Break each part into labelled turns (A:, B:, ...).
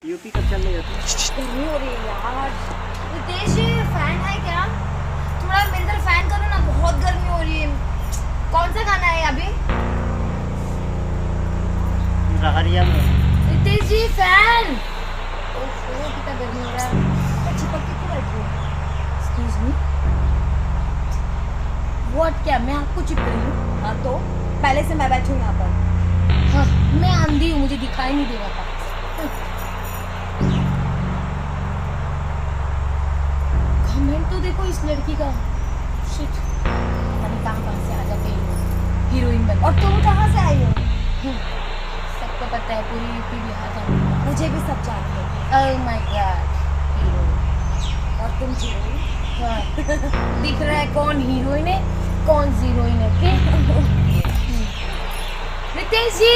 A: UP कब चल रही होती?
B: गर्मी हो रही है यार। रितेश जी फैन है क्या? थोड़ा मेरी तरफ फैन करो ना, बहुत गर्मी हो रही है। कौन सा गाना है अभी?
A: लहरिया में।
B: रितेश जी फैन। ओहो कितना गर्मी हो रहा है। मैं चिपक के क्यों बैठ रही हूँ? Excuse me. व्हाट? क्या मैं आपको चिपक रही हूँ? हाँ तो पहले से मैं बैठी हूँ यहाँ पर। हाँ मैं अंधी हूँ, मुझे दिखाई नहीं दे रहा था। कमेंट तो देखो इस लड़की का। शिट, पता नहीं कहाँ से आ जाते हीरोइन बन। और तुम कहाँ से आई हो? सबको पता है, पूरी यूपी बिहार जानती है। मुझे भी सब जानते हैं। ओह माय गॉड, हीरोइन। और तुम हीरोइन? हाँ। दिख रहा है कौन हीरोइन है कौन जीरोइन है। रितेश जी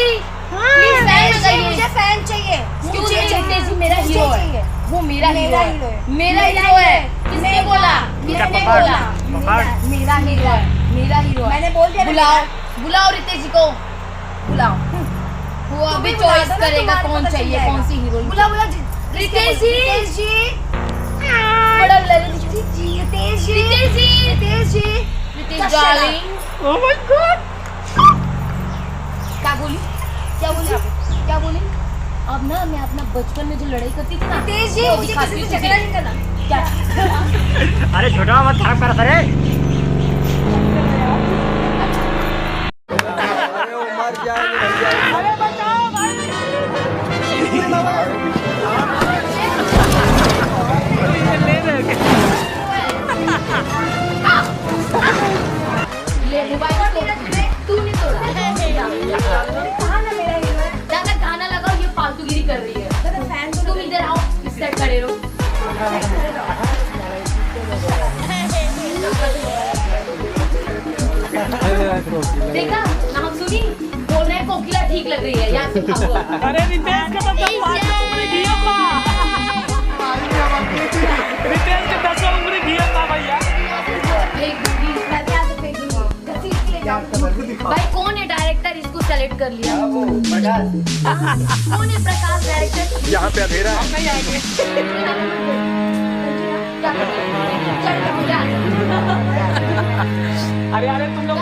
B: प्लीज फैन लगाइए। मुझे फैन चाहिए। मुझे रितेश जी मेरा हीरो है। वो मेरा हीरो है। मेरा हीरो है। किसने बोला? किसने बोला? मेरा हीरो है। मेरा हीरो है। मैंने बोल दिया। बुलाओ रितेश जी को, बुलाओ। वो अभी चॉइस करेगा कौन चाहिए, कौन सी हीरोइन। बुला रितेश जी। रितेश जी बड़ा Ritesh ji. Ritesh ji. Ritesh ji. Ritesh darling. Oh my God. क्या बोली? क्या बोली? अब ना मैं अपना बचपन में जो लड़ाई करती थी ना, तेज जी मुझे किसी से झगड़ा नहीं करना। क्या?
A: अरे छोटा मत खराब कर सरे।
C: अरे वो मर जाएंगे भैया।
B: अरे बचाओ भाई। ले मोबाइल तू नहीं तोड़ा। कहाँ ना मेरा हीरो है। ज्यादा गाना लगाओ, ये फालतूगिरी कर रही है। फैन तुम इधर आओ, इस साइड खड़े रहो। देखा नाम सुनी, बोल रहे हैं कोकिला ठीक लग रही है। यहाँ से भागो।
D: अरे रितेश का तो 5 उंगली घिया था। रितेश के 10 उंगली घिया था भैया।
B: भाई कौन है डायरेक्टर? इसको सेलेक्ट कर लिया। कौन है प्रकाश डायरेक्टर?
C: यहाँ पे अंधेरा है।
D: नहीं आएंगे। अरे तुम लोग